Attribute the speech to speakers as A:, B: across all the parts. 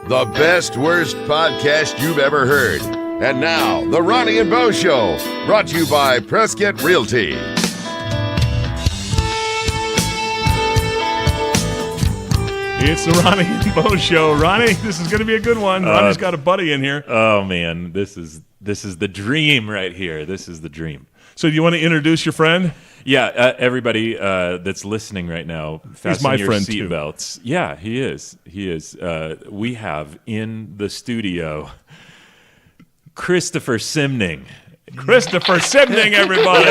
A: the best, worst podcast you've ever heard. And now, The Ronnie and Bo Show, brought to you by Prescott Realty.
B: It's the Ronnie and Bo Show. Ronnie, this is going to be a good one. Ronnie's got a buddy in here.
C: Oh, man, this is the dream right here. This is the dream.
B: So do you want to introduce your friend?
C: Yeah, everybody that's listening right now, fasten your
B: friend, too.
C: seatbelts. Yeah, he is. He is. We have in the studio Christopher Simning.
B: Christopher Simning, everybody.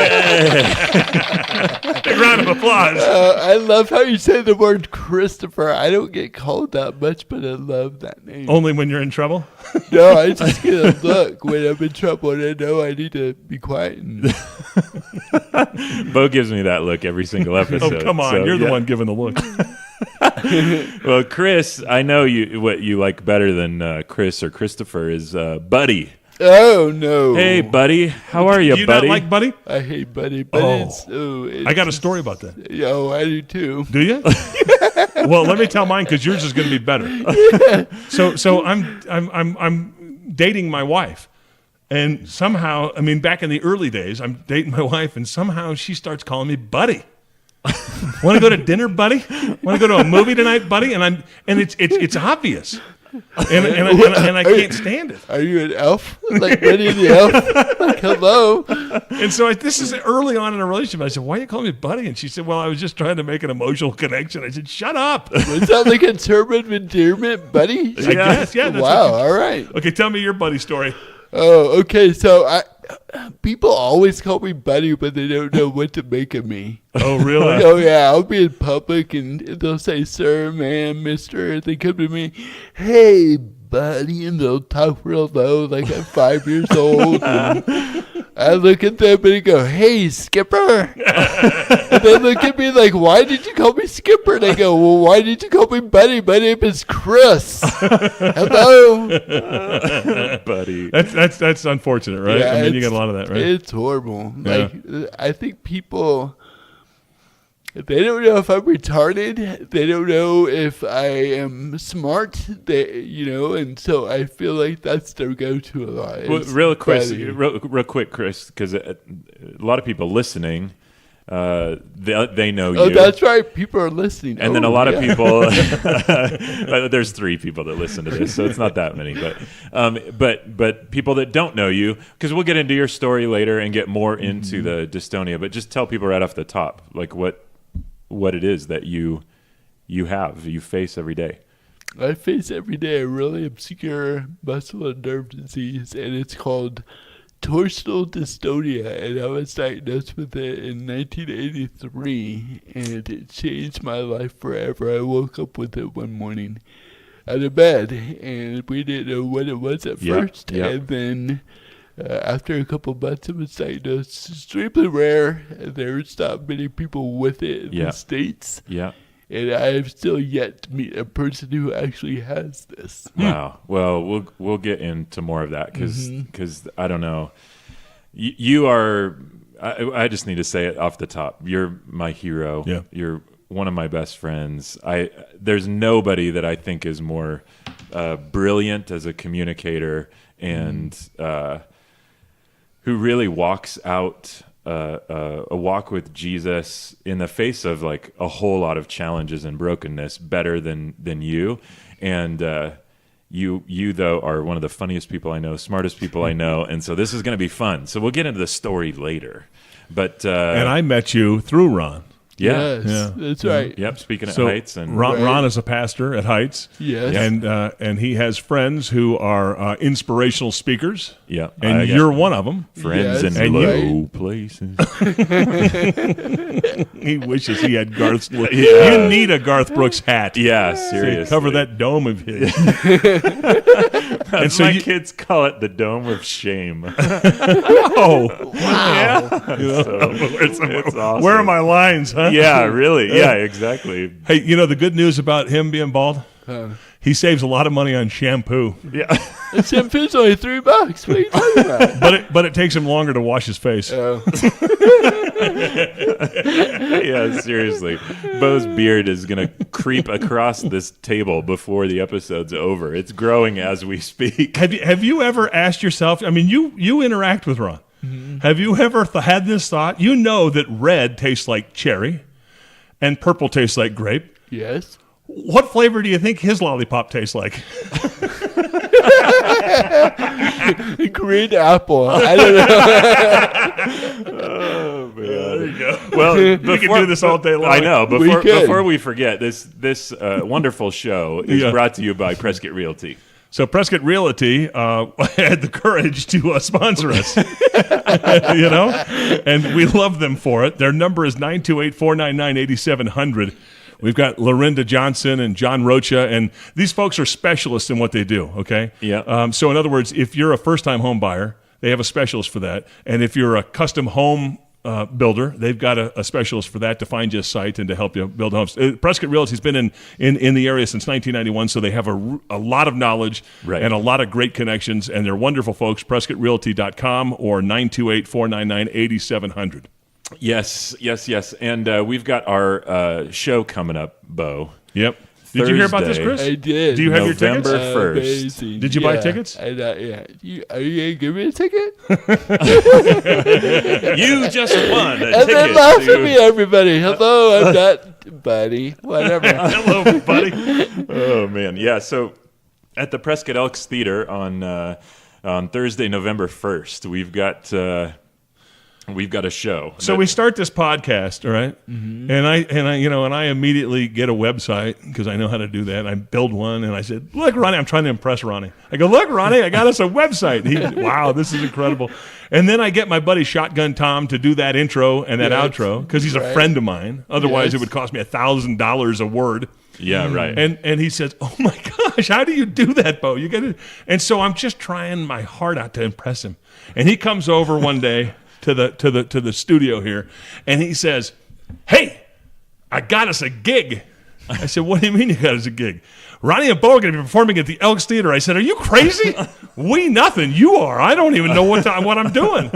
B: Big round of applause.
D: I love how you say the word Christopher. I don't get called that much, but I love that name.
B: Only when you're in trouble?
D: No, I just get a look when I'm in trouble and I know I need to be quiet.
C: Bo gives me that look every single episode.
B: Oh, come on.
C: So,
B: you're the one giving the look.
C: Well, Chris, I know what you like better than Chris or Christopher is Buddy.
D: Oh, no.
C: Hey, Buddy. How are you,
B: Do you
C: Buddy?
B: not like Buddy?
D: I hate Buddy, but
B: I got a story about that.
D: Yo, I do too.
B: Do you? Well, let me tell mine because yours is going to be better. Yeah. So I'm dating my wife, and somehow, I mean, back in the early days, I'm dating my wife, and somehow she starts calling me Buddy. Want to go to dinner, Buddy? Want to go to a movie tonight, Buddy? And it's obvious. And I can't stand it.
D: Are you an elf? Like Buddy the elf? Like, hello?
B: And so this is early on in a relationship. I said, why are you calling me Buddy? And she said, well, I was just trying to make an emotional connection. I said, shut up.
D: Was that like a term of endearment, Buddy?
B: I guess, yeah.
D: Wow, all right.
B: Okay, tell me your Buddy story.
D: Oh, okay. So people always call me Buddy, but they don't know what to make of me.
B: Oh, really?
D: Oh, yeah. I'll be in public, and they'll say, sir, ma'am, mister. They come to me, hey, Buddy, and they'll talk real low like I'm 5 years old. And I look at them and I go, hey, Skipper. And they look at me like, why did you call me Skipper? And I go, well, why did you call me Buddy? My name is Chris. Hello.
C: Buddy.
B: That's unfortunate, right?
D: Yeah,
B: I mean, you get a lot of that, right?
D: It's horrible.
B: Yeah.
D: Like, I think people, they don't know if I'm retarded. They don't know if I am smart. And so I feel like that's their go-to a lot.
C: Well, real quick, Chris, because a lot of people listening, they know you.
D: Oh, that's right. People are listening.
C: And then a lot of people, there's 3 people that listen to this, so it's not that many. But people that don't know you, because we'll get into your story later and get more into the dystonia, but just tell people right off the top, like what it is that you face every day.
D: I face every day a really obscure muscle and nerve disease, and it's called torsional dystonia, and I was diagnosed with it in 1983, and it changed my life forever. I woke up with it one morning out of bed, and we didn't know what it was at first, and then after a couple months, it was diagnosed extremely rare. There's not many people with it in the States. Yeah. And I've still yet to meet a person who actually has this.
C: Wow. Well, we'll get into more of that because I don't know. You are. I just need to say it off the top. You're my hero. Yeah. You're one of my best friends. There's nobody that I think is more brilliant as a communicator and who really walks out a walk with Jesus in the face of like a whole lot of challenges and brokenness better than you. And you though are one of the funniest people I know, smartest people I know, and so this is going to be fun. So we'll get into the story later. But
B: and I met you through Ron.
D: Yeah, yes, that's right.
C: Yep. Speaking at Heights, and
B: Ron is a pastor at Heights.
D: Yes,
B: and he has friends who are inspirational speakers.
C: Yeah,
B: and you're one of them.
C: Friends in low places.
B: He wishes he had Garth's. You need a Garth Brooks hat.
C: Yeah, seriously.
B: Cover that dome of his.
C: And so kids call it the Dome of Shame.
B: Oh, wow!
C: Yeah. It's awesome.
B: Where are my lines, huh?
C: Yeah, really. Yeah, exactly.
B: Hey, the good news about him being bald? He saves a lot of money on shampoo.
C: Yeah.
D: And shampoo's only $3. What are you talking about?
B: But it takes him longer to wash his face.
D: Oh.
C: Yeah, seriously. Bo's beard is going to creep across this table before the episode's over. It's growing as we speak.
B: Have you ever asked yourself? I mean, you interact with Ron. Mm-hmm. Have you ever had this thought? You know that red tastes like cherry, and purple tastes like grape.
D: Yes.
B: What flavor do you think his lollipop tastes like?
D: Green apple. I don't know.
C: Oh, man.
B: There you go.
C: Well,
B: we can do this all day long.
C: I know. Before we forget, this wonderful show is brought to you by Prescott Realty.
B: So Prescott Realty had the courage to sponsor us, and we love them for it. Their number is 928-499-8700. We've got Lorinda Johnson and John Rocha, and these folks are specialists in what they do, okay?
C: Yeah.
B: So in other words, if you're a first-time home buyer, they have a specialist for that. And if you're a custom home builder, they've got a specialist for that to find you a site and to help you build homes. Prescott Realty's been in the area since 1991, so they have a lot of knowledge and a lot of great connections, and they're wonderful folks. PrescottRealty.com or 928-499-8700.
C: Yes. And we've got our show coming up, Bo.
B: Yep. Did you hear about this, Chris?
D: I did.
B: Do you have your tickets?
C: November 1st.
D: Amazing.
B: Did you buy tickets?
D: Yeah. Are you going to give me a ticket?
C: You just won a
D: And
C: ticket.
D: then laugh at me, everybody. Hello, I'm not buddy. Whatever.
B: Hello, buddy.
C: Oh, man. Yeah, so at the Prescott Elks Theater on Thursday, November 1st, we've got a show.
B: So we start this podcast, all right? Mm-hmm. And I immediately get a website because I know how to do that. I build one, and I said, "Look, Ronnie," I'm trying to impress Ronnie. I go, "Look, Ronnie, I got us a website." And he goes, "Wow, this is incredible." And then I get my buddy Shotgun Tom to do that intro and that outro because he's a friend of mine. Otherwise, it would cost me $1,000 a word.
C: Yeah, right.
B: And he says, "Oh my gosh, how do you do that, Bo? You get it?" And so I'm just trying my heart out to impress him. And he comes over one day to the studio here, and he says, "Hey, I got us a gig." I said, "What do you mean you got us a gig?" "Ronnie and Bo are going to be performing at the Elks Theater." I said, "Are you crazy?" "We nothing. You are. I don't even know what I'm doing."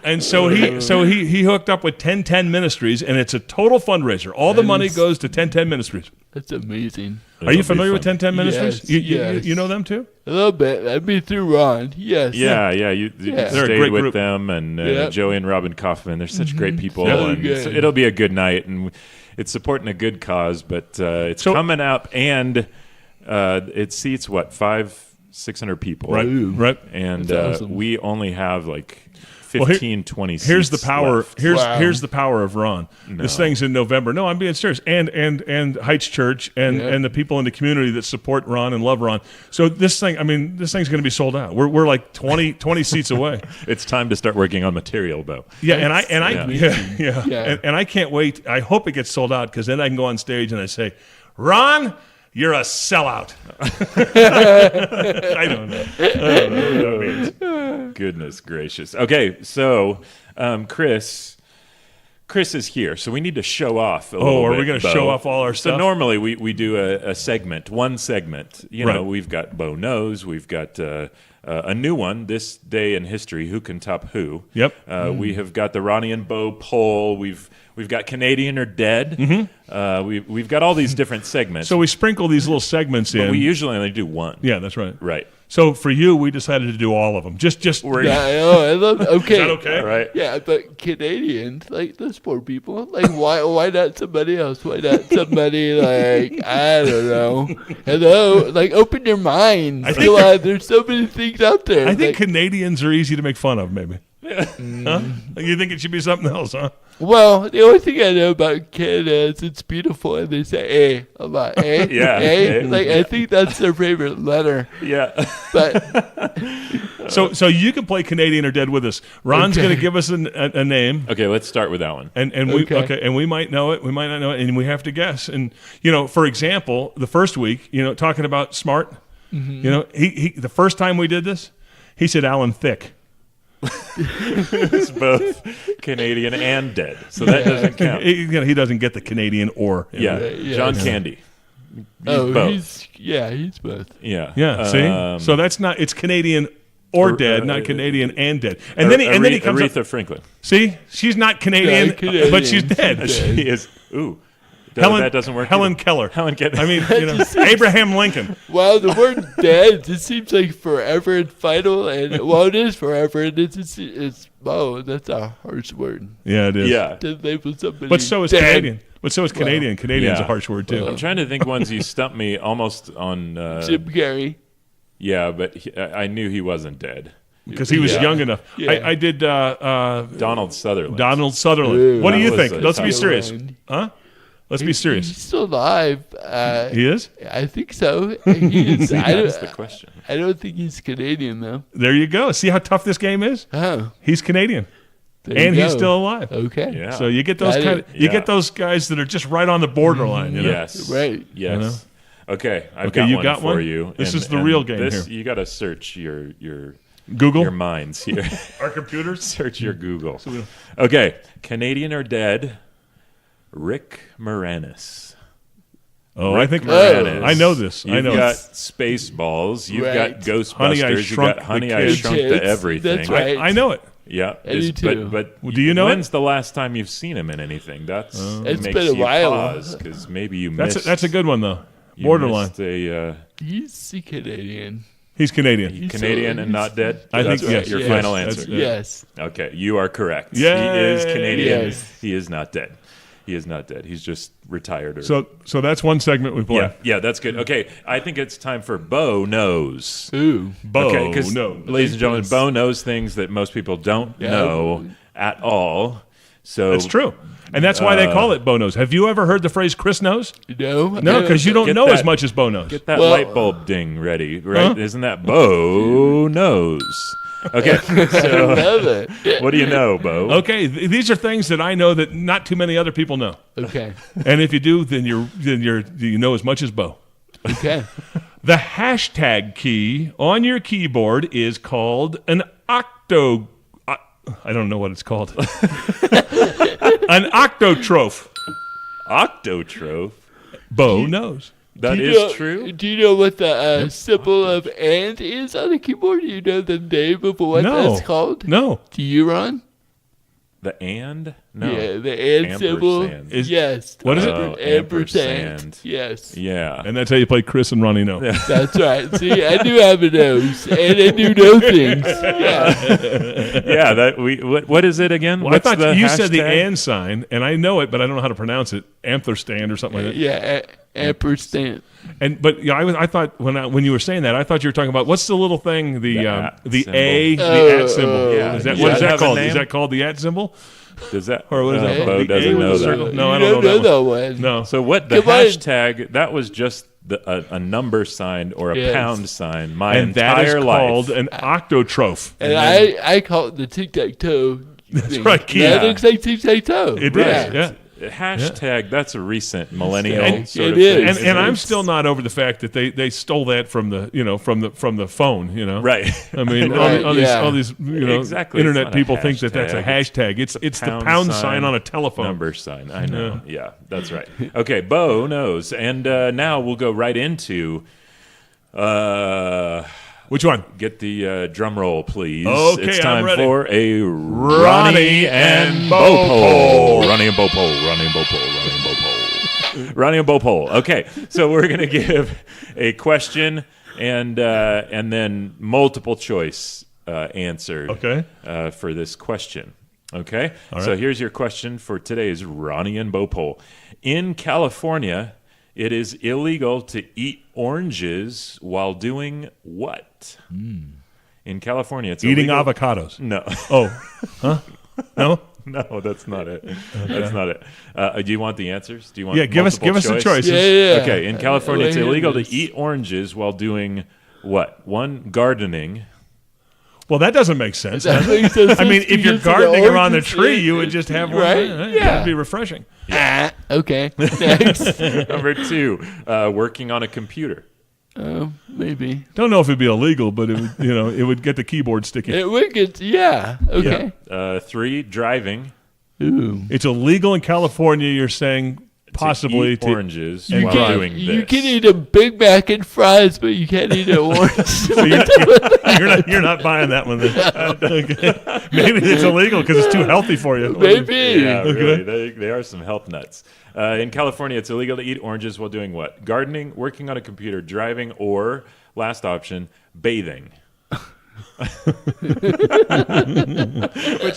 B: And so he hooked up with 1010 Ministries, and it's a total fundraiser. All the money goes to 1010 Ministries.
D: That's amazing.
B: Are you familiar with 1010 Ministries?
D: Yes,
B: you know them too?
D: A little bit. I'd be through Ron. Yes.
C: Yeah. You
B: They're a
C: stayed
B: great
C: with
B: group.
C: them and Joey and Robin Kaufman. They're such great people,
D: So
C: and
D: good.
C: so it'll be a good night. And it's supporting a good cause, but it's coming up, and it seats 500-600 people,
B: Right.
C: And
D: awesome.
C: we only have like 15, 20 seats.
B: Here's the power.
C: left.
B: Here's the power of Ron. This thing's in November. No, I'm being serious. And Heights Church and the people in the community that support Ron and love Ron. So this thing's going to be sold out. We're like 20 seats away.
C: It's time to start working on material, Bo.
B: Yeah, and I can't wait. I hope it gets sold out because then I can go on stage and I say, "Ron, you're a sellout." I don't know what that means.
C: Goodness gracious. Okay, so Chris is here, so we need to show off a little bit.
B: Are we going to show off all our
C: So
B: stuff?
C: normally we do a segment, one segment. You know,
B: Right.
C: we've got Bo Knows, we've got a new one, This Day in History, Who Can Top Who.
B: Yep.
C: We have got the Ronnie and Bo poll. We've got Canadian or Dead. Mm-hmm. We've got all these different segments.
B: So we sprinkle these little segments in.
C: but we usually only do one.
B: Yeah, that's right.
C: Right.
B: So for you, we decided to do all of them. Just
D: I love. Okay.
B: Is that okay?
C: All right.
D: Yeah, but Canadians, like those poor people, like why not somebody else? Why not somebody like I don't know? Hello, like open your minds. Come on, there's so many things out there.
B: I think Canadians are easy to make fun of, maybe. Huh? You think it should be something else, huh?
D: Well, the only thing I know about Canada is it's beautiful, and they say "eh" a lot. Eh,
C: Yeah,
D: eh.
C: eh.
D: Like I think that's their favorite letter.
C: Yeah.
D: But
B: So you can play Canadian or Dead with us. Ron's going to give us a name.
C: Okay, let's start with that one.
B: And we might know it, we might not know it, and we have to guess. And for example, the first week, talking about smart, he the first time we did this, he said Alan Thicke.
C: It's both Canadian and Dead, so that doesn't count.
B: He doesn't get the Canadian or.
C: Yeah, John Candy.
D: he's
C: both.
D: he's both.
C: Yeah.
B: Yeah, see? So that's not, it's Canadian or dead, not Canadian and dead. And then he comes
C: Aretha
B: up.
C: Franklin.
B: See? She's not Canadian,
D: Yeah, Canadian.
B: but she's dead.
C: She is. Ooh. that doesn't work.
B: Helen
C: either.
B: Keller.
C: Helen Keller.
B: I mean, Abraham Lincoln.
D: Well, the word dead just seems like forever and final, and it is forever, and it's that's a harsh word.
B: Yeah, it is.
C: Yeah.
D: To label somebody
B: But so is
D: dead.
B: Canadian. But so is Canadian. Canadian's
C: yeah.
B: a harsh word too.
C: I'm trying to think ones you stumped me almost on.
D: Jim Carrey.
C: Yeah, but I knew he wasn't dead.
B: Because he was young enough.
D: Yeah.
B: I did
C: Donald Sutherland.
B: Donald Sutherland.
D: Ooh.
B: What do you
C: That
B: think?
C: was
B: Let's be
C: tough.
B: serious. Huh? Let's be serious.
D: He's still alive.
B: He is?
D: I think so. He is.
C: That's the question.
D: I don't think he's Canadian though.
B: There you go. See how tough this game is?
D: Oh,
B: He's Canadian.
D: there you
B: And he's
D: go.
B: still alive.
D: Okay.
C: Yeah.
B: So you get those
D: Got it.
B: you get those guys that are just right on the borderline, you know?
C: Yes.
D: Right.
C: Yes. Okay. I've
B: Okay,
C: got
B: you
C: one
B: got
C: for
B: one?
C: you.
B: This is the real game
C: this,
B: here.
C: You got to search your
B: Google?
C: minds here.
B: Our computers?
C: Search your Google. Okay. Canadian or dead? Rick Moranis.
B: Oh,
C: Rick
B: I think
C: Moranis.
B: I know this.
C: You've
B: I know
C: got
B: it.
C: Spaceballs. You've
D: Right.
C: got Ghostbusters.
B: Honey, I
C: you
B: Shrunk
C: got
B: the
C: Honey, I
B: Kids.
C: Shrunk the
D: Kids.
C: Everything.
D: That's right.
B: I know it.
C: Yeah.
D: I do too.
C: But
B: Do you know
C: when's
B: it?
C: the last time you've seen him in anything? That's
D: It's
C: makes
D: been a
C: you
D: while.
C: because maybe you
B: That's
C: missed.
B: that's a good one though.
C: you
B: Borderline.
C: missed a
D: He's
B: He's Canadian.
D: Canadian.
C: Canadian and not dead.
B: I think
C: That's
B: yes.
C: your
B: Yes.
C: final
B: That's-
C: answer.
B: yeah.
D: Yes.
C: Okay, you are correct.
B: Yay!
C: He is Canadian.
D: Yes.
C: He is not dead. He is not dead. He's just retired. Or,
B: So that's one segment we play.
C: yeah, that's good. Okay, I think it's time for Bo Knows.
D: Ooh.
B: Bo,
C: Okay, 'cause,
B: no.
C: ladies and gentlemen, Bo knows things that most people don't know at all. So
B: It's true. And that's why they call it Bo knows. Have you ever heard the phrase Chris knows?
D: No.
B: No, because you don't
C: Get
B: know
C: that-
B: as much as Bo knows.
C: Get that
D: Well-
C: light bulb ding ready, right? Isn't that Bo Knows? Okay, so
D: Love it.
C: what do you know, Bo?
B: Okay, these are things that I know that not too many other people know.
D: Okay.
B: And if you do, then you know as much as Bo.
D: Okay.
B: The hashtag key on your keyboard is called an octo. I don't know what it's called. An octotroph.
C: Octotroph.
B: Bo knows.
C: That
D: Do you
C: is
D: know-
C: true.
D: Do you know what the symbol of and is on the keyboard? Do you know the name of what
B: No.
D: that's called?
B: No.
D: Do you, Ron?
C: The and? No.
D: Yeah, the and symbol.
C: Ampersand.
D: Yes.
B: What is it?
D: Ampersand.
C: Ampersand.
D: Yes.
C: Yeah.
B: And that's how you play Chris and Ronnie know.
D: That's right. See, I do have a nose, and I do know things. Yeah.
C: Yeah, that what is it again?
B: Well, I thought
C: the
B: you said the
C: hashtag?
B: and sign, and I know it, but I don't know how to pronounce it. Ampersand or something like that.
D: Yeah. Ampersand.
B: But yeah, I thought when you were saying that, I thought you were talking about what's the little thing, the
C: at
B: A,
C: symbol.
B: the at symbol.
C: Yeah.
B: Is that
C: Does
B: what
C: that
B: is that
C: have a
B: called?
C: name?
B: Is that called the at symbol?
C: Does that?
B: Or what is that called?
C: Bo
B: The A
C: doesn't
B: with
C: know
B: the
C: that.
B: circle? No, I
D: You
B: don't know that
D: that
B: one.
D: one.
B: No.
C: So what the
D: Come on.
C: hashtag? That was just a number sign or a
D: Yes.
C: pound sign. My
B: And that is
C: entire life.
B: called an octotroph.
D: And I call it the tic-tac-toe. That's
B: right, Keith.
D: That looks like tic-tac-toe.
B: It
C: Right.
B: is, yeah.
C: Hashtag. That's a recent millennial
B: And-
C: sort of
D: it
C: thing.
D: is.
B: And I'm
D: It's-
B: still not over the fact that they stole that from the from the phone.
C: Right.
B: I mean,
D: Right,
B: all these
C: Exactly. It's
B: internet
C: not a
B: people think that that's a
C: hashtag.
B: hashtag. It's the pound sign on a telephone.
C: Number sign. I know. Yeah, that's right. Okay, Bo knows. And now we'll go right into
B: Which one?
C: get the drum roll, please.
B: Okay,
C: it's
B: I'm
C: time
B: ready.
C: for a
B: Ronnie and Bo
C: poll. Ronnie and Bo poll. Ronnie and Bo poll. Ronnie and Bo poll. Ronnie and Bo poll. Okay, so we're going to give a question and then multiple choice answer
B: Okay.
C: for this question. Okay,
B: All
C: so
B: right.
C: here's your question for today's Ronnie and Bo poll. In California, it is illegal to eat oranges while doing what? In California, it's
B: Eating
C: illegal.
B: avocados.
C: No,
B: Oh, huh? No.
C: no, that's not it. That's not it. Do you want the answers? Do you want?
B: Yeah, give us the
C: multiple choice?
B: choices.
D: Yeah.
C: Okay, in California, it's
D: Right here
C: illegal
D: it
C: to
D: is.
C: eat oranges while doing what? One, gardening.
B: Well, that doesn't make sense.
D: That
B: does it?
D: makes no
B: I mean,
D: sense
B: if you're
D: because the
B: gardening around the
D: oranges,
B: tree, you would just have one.
D: Right,
B: Yeah. That'd be refreshing.
D: Okay. Next.
C: Number two, working on a computer.
D: Maybe.
B: Don't know if it'd be illegal, but it would, it would get the keyboard sticky.
D: It would get, yeah. Okay.
C: Three, driving.
D: Ooh.
B: It's illegal in California. You're saying possibly
C: eat oranges
B: and
C: while
B: drive.
C: doing this.
D: You can eat a Big Mac and fries, but you can't eat an orange.
B: So you're not buying that one then. Okay. Maybe it's illegal because it's too healthy for you.
D: Maybe.
C: Yeah, really. They are some health nuts. In California, it's illegal to eat oranges while doing what? Gardening, working on a computer, driving, or, last option, bathing. Which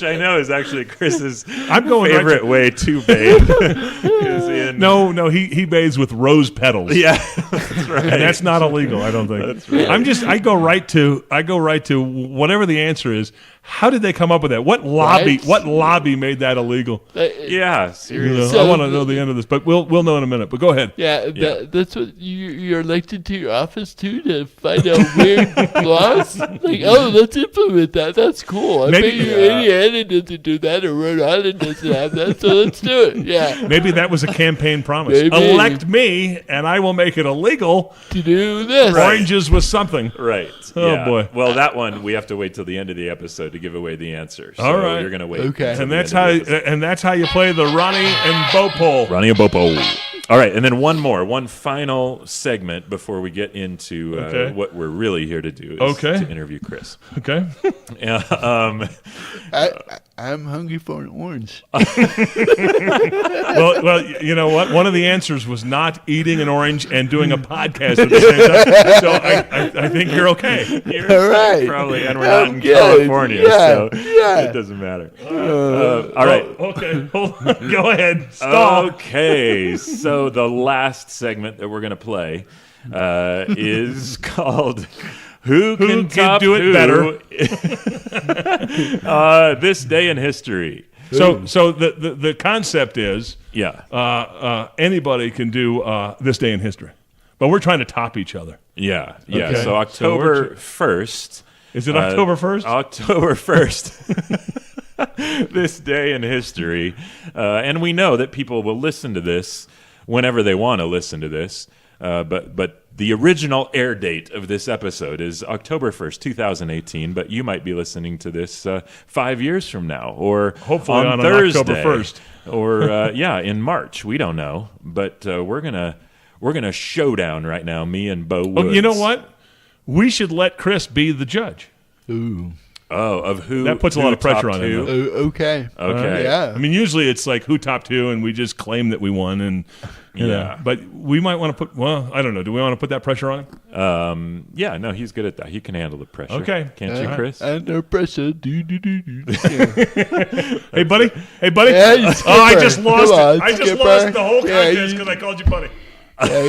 C: I know is actually Chris's favorite way to bathe.
B: No, he bathes with rose petals.
C: Yeah, that's right.
B: And that's not illegal, I don't think.
C: That's right.
B: I go right to whatever the answer is. How did they come up with that? What lobby made that illegal?
C: Yeah, seriously.
B: I want to know the end of this, but we'll know in a minute. But go ahead.
D: Yeah, that's what you're elected to your office to find out weird laws. Like, let's implement that. That's cool. I bet you Indiana doesn't do that, or Rhode Island doesn't have that. So let's do it. Yeah.
B: Maybe that was a campaign promise.
D: Maybe.
B: Elect me, and I will make it illegal
D: to do this.
B: Oranges was something.
C: Right.
B: Oh boy.
C: Well, that one we have to wait till the end of the episode to give away the answer. So
B: all right.
C: You're going to wait.
D: Okay.
B: And that's how you play the Ronnie and Bo poll.
C: Ronnie and Bo poll. All right, and then one final segment before we get into what we're really here to do is to interview Chris.
B: Okay.
D: I'm hungry for an orange.
B: Well, you know what? One of the answers was not eating an orange and doing a podcast at the same time. So I think you're okay.
C: You're
D: all right.
C: Probably, and we're not in
D: good.
C: California, so
D: Yeah.
C: it doesn't matter. All right.
B: Okay. Hold on. Go ahead. Stop.
C: Okay. So the last segment that we're going to play is called Who Can
B: Do It Better?
C: This Day in History.
B: So the concept is anybody can do this day in history, but we're trying to top each other.
C: Yeah.
B: Okay.
C: So October 1st.
B: Is it October 1st?
C: October 1st. This day in history. And we know that people will listen to this whenever they want to listen to this. But the original air date of this episode is October 1st, 2018. But you might be listening to this 5 years from now, or
B: hopefully on
C: Thursday,
B: October 1st,
C: or in March. We don't know, but we're gonna showdown right now. Me and Bo Woods.
B: Oh, you know what? We should let Chris be the judge.
D: Ooh.
C: Oh, of who?
B: That puts a lot of pressure on him.
D: Okay.
C: Okay.
D: Yeah.
B: I mean, usually it's like who topped who, and we just claim that we won, and you know. But we might want to put. Well, I don't know. Do we want to put that pressure on him?
C: Yeah. No, he's good at that. He can handle the pressure.
B: Okay.
C: Can't you, Chris?
D: Under pressure.
B: Hey, buddy.
D: Yeah, you skipper.
B: I just lost
D: Come
B: it.
D: on,
B: I just
D: skipper.
B: lost the whole
D: Yeah,
B: contest because I called you buddy.
D: Yeah,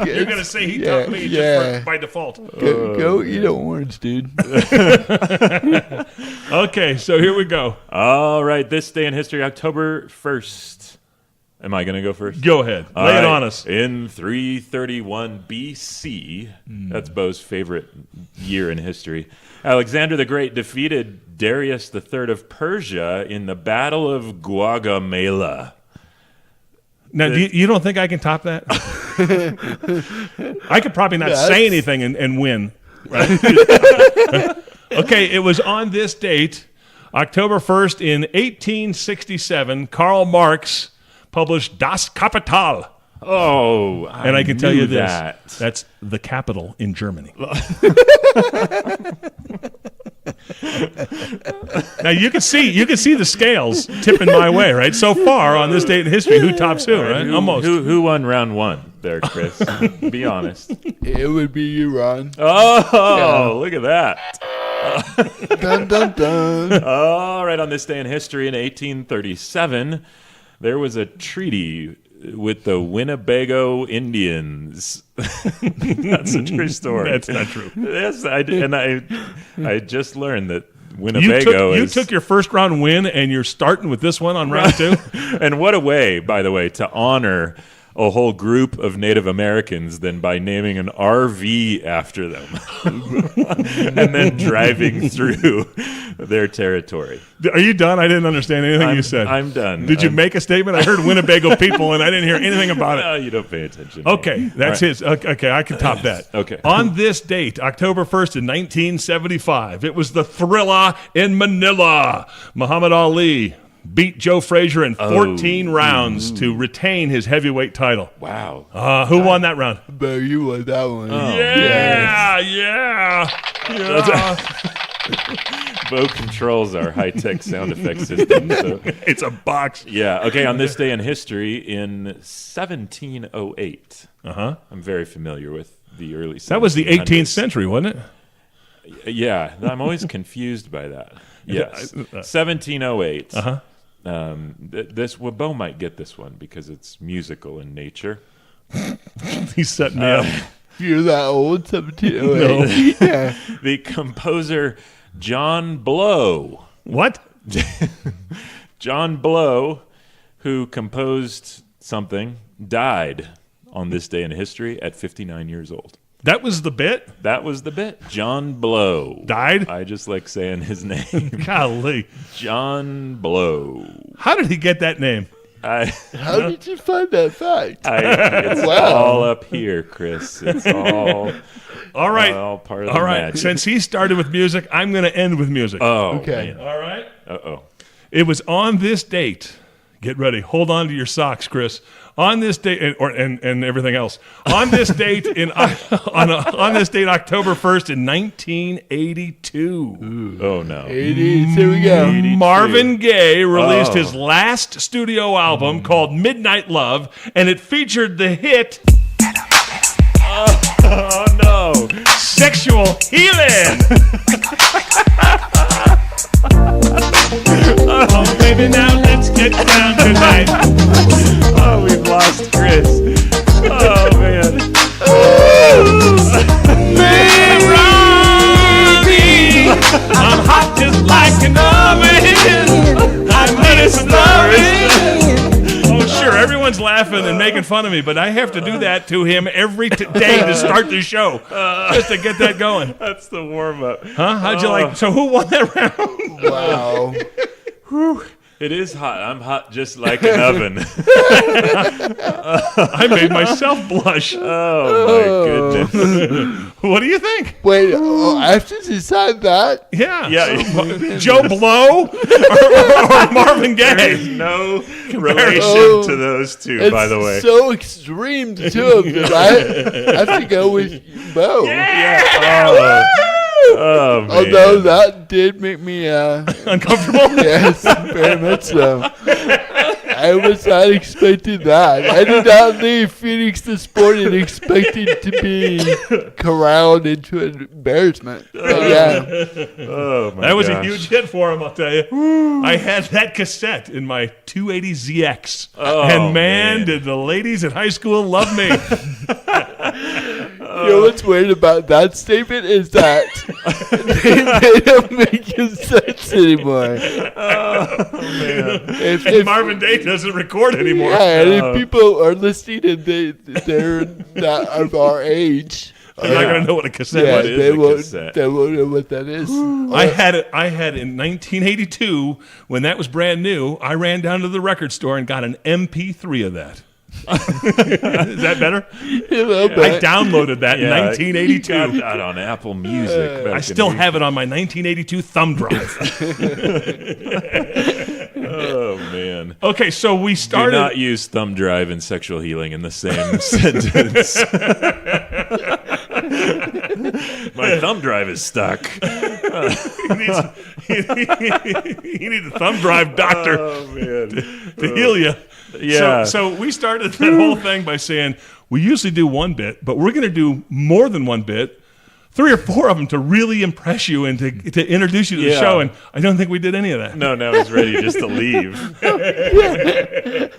B: You're gonna say he topped me just by default.
D: Go eat an orange, dude.
B: Okay, so here we go.
C: All right, this day in history, October 1st. Am I going to go first?
B: Go ahead. Lay it on us.
C: In 331 BC, that's Bo's favorite year in history, Alexander the Great defeated Darius III of Persia in the Battle of Gaugamela.
B: Now, you don't think I can top that? I could probably not say anything and win. Right? Okay, it was on this date, October 1st, in 1867, Karl Marx published Das Kapital.
C: Oh,
B: and I can tell you this. That's the capital in Germany. Now you can see the scales tipping my way, right? So far on this date in history, who tops who, right? Almost.
C: Who won round one there, Chris? Be honest.
D: It would be you, Ron.
C: Oh, look at that.
D: Dun, dun, dun.
C: All right, on this day in history in 1837, there was a treaty with the Winnebago Indians. That's a true story.
B: That's not true.
C: Yes, I just learned that Winnebago
B: you took your first round win, and you're starting with this one on round two?
C: And what a way, by the way, to honor a whole group of Native Americans than by naming an RV after them and then driving through their territory.
B: Are you done? I didn't understand anything you said.
C: I'm done.
B: Did you make a statement? I heard Winnebago people, and I didn't hear anything about it.
C: No, you don't pay attention.
B: Okay, that's
C: right.
B: his. Okay, I can top that.
C: Okay.
B: On this date, October 1st in 1975, it was the Thriller in Manila. Muhammad Ali beat Joe Frazier in 14 rounds to retain his heavyweight title.
C: Wow.
B: Who won that round?
D: But you won that one.
C: Oh,
B: Yeah.
C: Bo controls our high-tech sound effect system. So.
B: It's a box.
C: Yeah. Okay. On this day in history, in 1708. I'm very familiar with the early.
B: That was the 18th century, wasn't it?
C: Yeah. I'm always confused by that. Yes. 1708. Bo might get this one because it's musical in nature.
B: He's setting me up.
D: You're that old, 1708.
B: No.
D: Yeah.
C: The composer John Blow.
B: What?
C: John Blow, who composed something, died on this day in history at 59 years old.
B: That was the bit?
C: That was the bit. John Blow.
B: Died?
C: I just like saying his name.
B: Golly.
C: John Blow.
B: How did he get that name?
D: How did you find that fact?
C: It's all up here, Chris. It's all
B: right.
C: All part of
B: all
C: the
B: right.
C: magic.
B: Since he started with music, I'm going to end with music.
C: Oh,
D: Okay.
C: man.
B: All right.
C: Uh-oh.
B: It was on this date. Get ready. Hold on to your socks, Chris. On this date, and everything else. On this date on this date, October 1st in 1982.
C: Oh, no.
D: 80s, here we go.
C: 82.
B: Marvin Gaye released his last studio album called Midnight Love, and it featured the hit
C: Oh, no.
B: Sexual Healing. Oh, baby, now let's get down tonight.
C: Oh, we've lost Chris. Oh, man.
B: Ronnie, I'm hot just like an oven. I need some loving. Oh, sure, everyone's laughing and making fun of me, but I have to do that to him every day to start the show, just to get that going.
C: That's the warm-up.
B: Huh? How'd you like? So who won that round?
D: Wow.
C: Whew. It is hot. I'm hot just like an oven.
B: I made myself blush.
C: Oh, my goodness.
B: What do you think?
D: Wait, after you said that?
B: Yeah.
C: Yeah.
B: Joe Blow or Marvin Gaye?
C: There's no relation to those two, by the way.
D: It's so extreme, the two of them. I have to go with Bo.
C: Yeah. Oh, man.
D: Although that did make me
B: Uncomfortable?
D: yes, very much so. I was not expecting that. I did not leave Phoenix this morning expecting to be corralled into embarrassment. But yeah.
C: Oh, my
B: That was a
C: gosh.
B: huge hit for him, I'll tell you. I had that cassette in my 280ZX.
C: Oh,
B: and man,
C: man.
B: did the ladies at high school love me.
D: You know what's weird about that statement is that they don't make sense anymore.
C: Man.
B: Marvin Gaye doesn't record anymore.
D: Yeah, and if people are listening and they're not of our age,
B: They're not going to know what a cassette
D: yeah,
C: What
B: was.
C: is
D: they
C: a
D: won't,
C: cassette?
D: they won't know what that is.
B: I had in 1982, when that was brand new, I ran down to the record store and got an MP3 of that. Is that better? I downloaded that in 1982.
C: You got that on Apple Music.
B: I still have it on my 1982 thumb drive.
C: Oh, man.
B: Okay, so we
C: Do
B: started.
C: not use thumb drive and sexual healing in the same sentence. My thumb drive is stuck.
B: You need a thumb drive doctor
C: Oh, man.
B: to heal you.
C: Yeah.
B: So we started that whole thing by saying we usually do one bit, but we're going to do more than one bit, 3 or 4 of them to really impress you and to introduce you to the
C: Yeah.
B: show. And I don't think we did any of that.
C: No, now he's ready just to leave.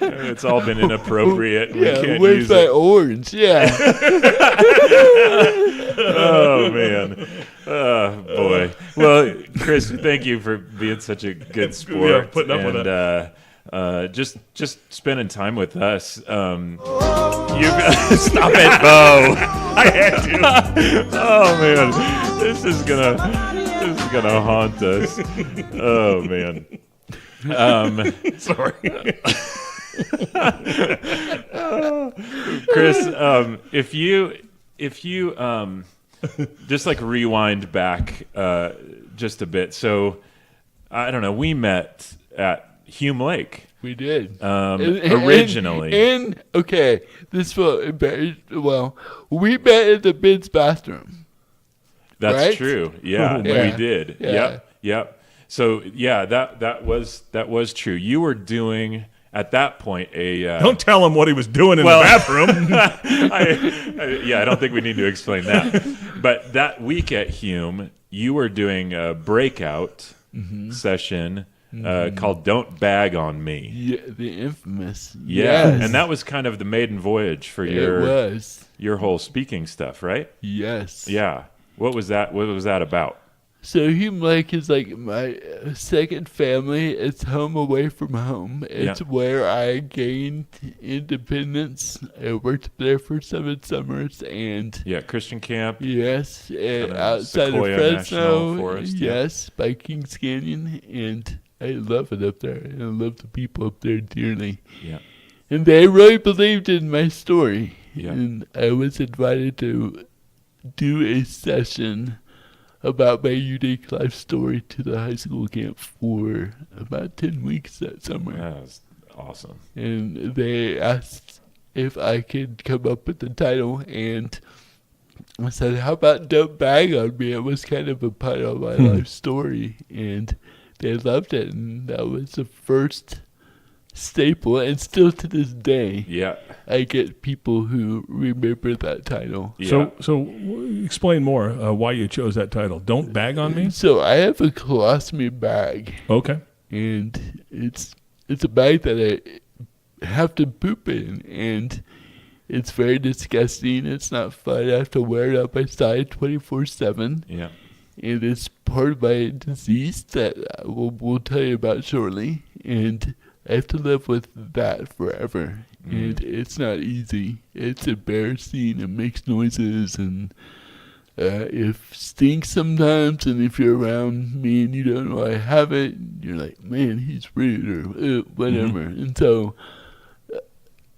C: It's all been inappropriate. We
D: Yeah,
C: can't
D: where's
C: use
D: my
C: it.
D: orange? Yeah.
C: Oh, man. Oh, boy. Well, Chris, thank you for being such a good sport.
B: Yeah, putting up with
C: it. Just spending time with us. You stop it, Bo.
B: I had to.
C: Oh, man. This is gonna haunt us. Oh, man.
B: Sorry.
C: Chris, if you just like rewind back just a bit. So I don't know. We met at Hume Lake.
D: We did.
C: Originally.
D: Okay, this will embarrass. Well, we met in the men's bathroom.
C: That's
D: right?
C: true. Yeah,
D: Yeah.
C: we did.
D: Yeah.
C: Yep. So yeah, that was true. You were doing at that point a.
B: Don't tell him what he was doing in the bathroom.
C: I don't think we need to explain that. But that week at Hume, you were doing a breakout session called "Don't Bag on Me."
D: Yeah, the infamous.
C: Yeah,
D: Yes.
C: and that was kind of the maiden voyage for your whole speaking stuff, right?
D: Yes.
C: Yeah. What was that? What was that about?
D: So Hume Lake is like my second family. It's home away from home. It's where I gained independence. I worked there for 7 summers and
C: Christian camp.
D: yes, and outside
C: Sequoia
D: of
C: National
D: Fresno.
C: Forest,
D: Yes, by Kings Canyon, and I love it up there. And I love the people up there dearly.
C: Yeah.
D: And they really believed in my story.
C: Yeah.
D: And I was invited to do a session about my unique life story to the high school camp for about 10 weeks that summer.
C: That was awesome.
D: And they asked if I could come up with the title, and I said, how about Don't Bag on Me? It was kind of a part of my life story, and they loved it, and that was the first staple, and still to this day, I get people who remember that title.
B: Yeah. So explain more why you chose that title. Don't Bag on Me?
D: So I have a colostomy bag.
B: Okay.
D: And it's a bag that I have to poop in, and it's very disgusting. It's not fun. I have to wear it up my side 24/7.
C: Yeah.
D: And it's part of my disease that we'll tell you about shortly. And I have to live with that forever. And it's not easy. It's embarrassing. It makes noises, and it stinks sometimes. And if you're around me and you don't know I have it, you're like, man, he's rude or whatever. And so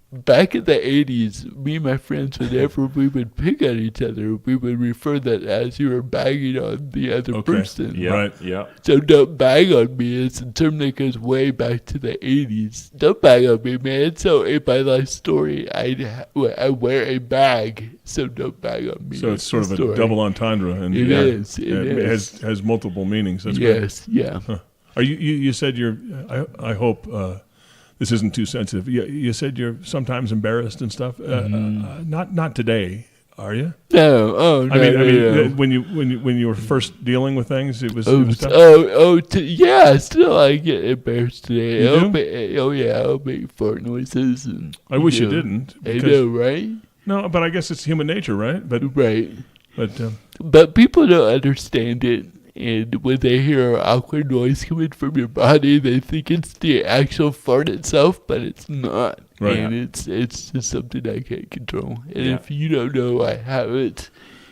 D: back in the 80s, me and my friends, whenever we would pick on each other, we would refer that as you were bagging on the other person.
C: Yeah. Right. Yeah.
D: So Don't Bag on Me is a term that goes way back to the 80s. Don't bag on me, man. So in my life story, I wear a bag, so don't bag on me.
B: So it's sort of a double entendre. And
D: It is. It is.
B: It has multiple meanings. That's
D: yes.
B: great.
D: Yeah.
B: Huh. Are you said you're, I hope this isn't too sensitive. You said you're sometimes embarrassed and stuff. Not today, are you?
D: No. Oh, no.
B: I mean,
D: no.
B: when you were first dealing with things, it was.
D: Yeah. Still, I get embarrassed today.
B: You do?
D: I'll make fart noises, and
B: I wish you didn't.
D: I know, right?
B: No, but I guess it's human nature, right?
D: Right.
B: But
D: people don't understand it. And when they hear an awkward noise coming from your body, they think it's the actual fart itself, but it's not.
B: Right.
D: And it's just something I can't control. And if you don't know I have it,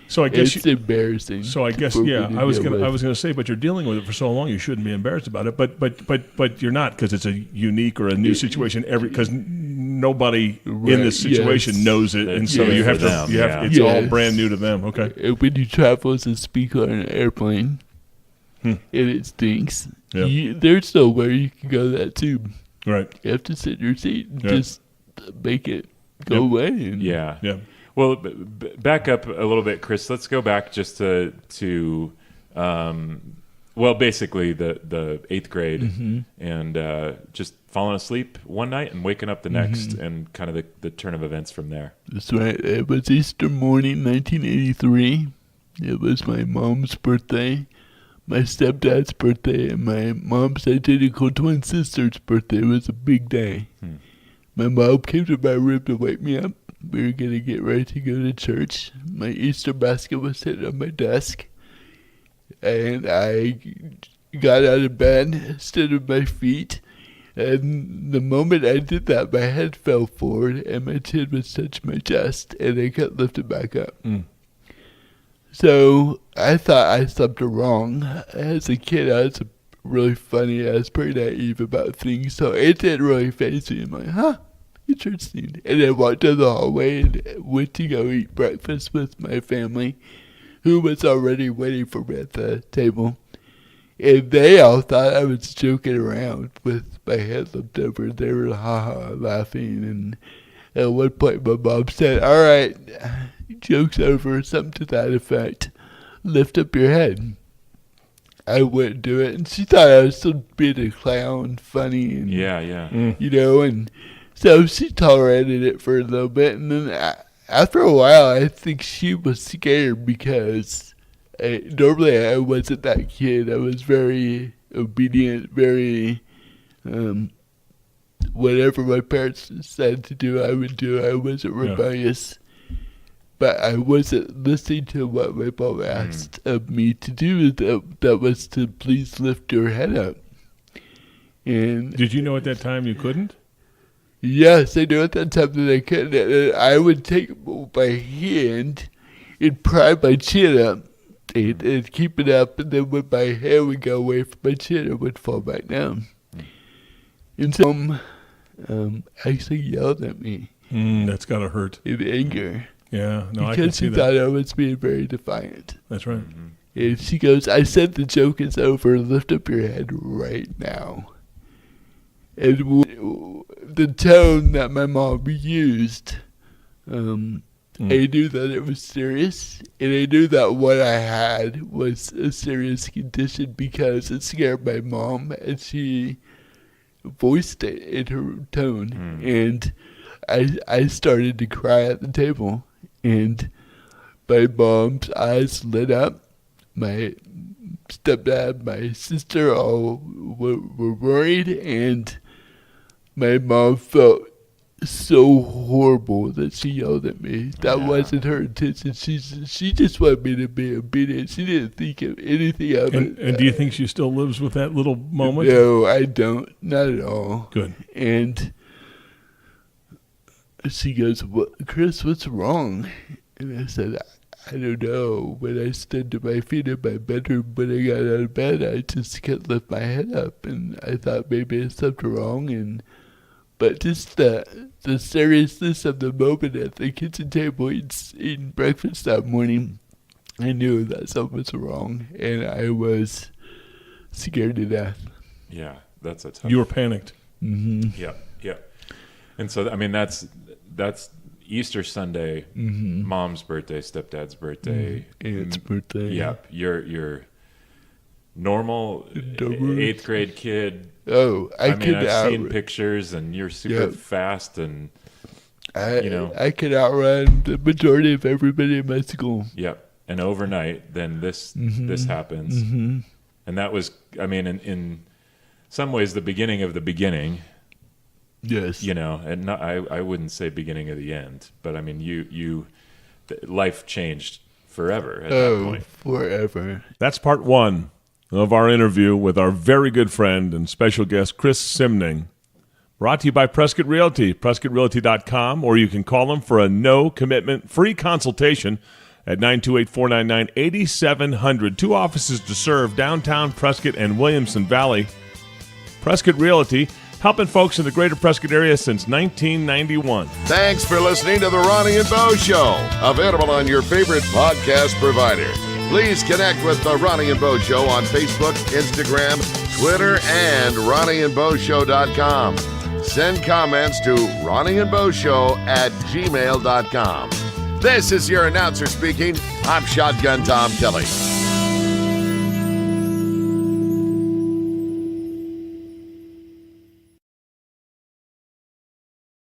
B: so I guess
D: it's embarrassing.
B: So I guess I was gonna say, but you're dealing with it for so long, you shouldn't be embarrassed about it. But you're not, because it's a unique or a new situation. Because nobody in this situation knows it, and so you have to. It's all brand new to them. Okay.
D: When you travel as a speaker on an airplane, and it stinks, there's nowhere you can go that tube.
B: Right.
D: You have to sit in your seat and just make it go away. And
C: yeah. Well, back up a little bit, Chris. Let's go back just to basically the 8th grade and just falling asleep one night and waking up the next, and kind of the turn of events from there.
D: That's right. It was Easter morning, 1983. It was my mom's birthday, my stepdad's birthday, and my mom's identical twin sister's birthday. It was a big day. My mom came to my room to wake me up. We were going to get ready to go to church. My Easter basket was sitting on my desk, and I got out of bed, stood on my feet, and the moment I did that, my head fell forward, and my chin was touching my chest, and I got lifted back up. So I thought I slept wrong. As a kid, I was really funny. I was pretty naive about things, so it didn't really faze me. I'm like, interesting. And I walked down the hallway and went to go eat breakfast with my family, who was already waiting for me at the table. And they all thought I was joking around with my head flipped over. They were laughing. And at one point, my mom said, "All right, joke's over," something to that effect. "Lift up your head." I wouldn't do it. And she thought I was still being a clown, funny. And, you know, and so she tolerated it for a little bit. And then after a while, I think she was scared because normally I wasn't that kid. I was very obedient, very whatever my parents said to do, I would do. I wasn't rebellious. But I wasn't listening to what my mom asked of me to do. That was to please lift your head up. And
B: did you know at that time you couldn't?
D: Yes, I knew at that time that I couldn't. And I would take my hand and pry my chin up and keep it up. And then when my hand would go away from my chin, it would fall back down. And so actually yelled at me.
B: That's got to hurt.
D: In anger.
B: Yeah, no, I can see that.
D: Because she thought I was being very defiant.
B: That's right.
D: And she goes, "I said the joke is over. Lift up your head right now." And the tone that my mom used, I knew that it was serious. And I knew that what I had was a serious condition because it scared my mom. And she voiced it in her tone. And I started to cry at the table. And my mom's eyes lit up. My stepdad, my sister all were worried. And my mom felt so horrible that she yelled at me. That wasn't her intention. She just wanted me to be obedient. She didn't think of anything of it.
B: And do you think she still lives with that little moment?
D: No, I don't. Not at all.
B: Good.
D: And she goes, "Chris, what's wrong?" And I said, "I don't know. When I stood to my feet in my bedroom, when I got out of bed, I just couldn't lift my head up. And I thought maybe I slept wrong. But just the seriousness of the moment at the kitchen table eating breakfast that morning, I knew that something was wrong. And I was scared to death."
C: Yeah, that's a tough.
B: You were panicked.
D: Mm-hmm.
C: Yeah. And so, I mean, that's Easter Sunday, mom's birthday, stepdad's birthday,
D: aunt's birthday.
C: Yep, your normal 8th grade kid.
D: Oh,
C: I've seen pictures, and you're super fast, and
D: I could outrun the majority of everybody in my school.
C: Yep, and overnight, then this happens, and that was, I mean, in some ways, the beginning of the beginning.
D: Yes.
C: And I wouldn't say beginning of the end, but I mean, life changed forever at that point.
D: Forever.
B: That's part one of our interview with our very good friend and special guest, Chris Simning. Brought to you by Prescott Realty, PrescottRealty.com, or you can call them for a no-commitment free consultation at 928-499-8700. 2 offices to serve downtown Prescott and Williamson Valley. Prescott Realty, helping folks in the greater Prescott area since 1991.
A: Thanks for listening to The Ronnie and Bo Show, available on your favorite podcast provider. Please connect with The Ronnie and Bo Show on Facebook, Instagram, Twitter, and RonnieandBoShow.com. Send comments to RonnieandBoShow@gmail.com. This is your announcer speaking. I'm Shotgun Tom Kelly.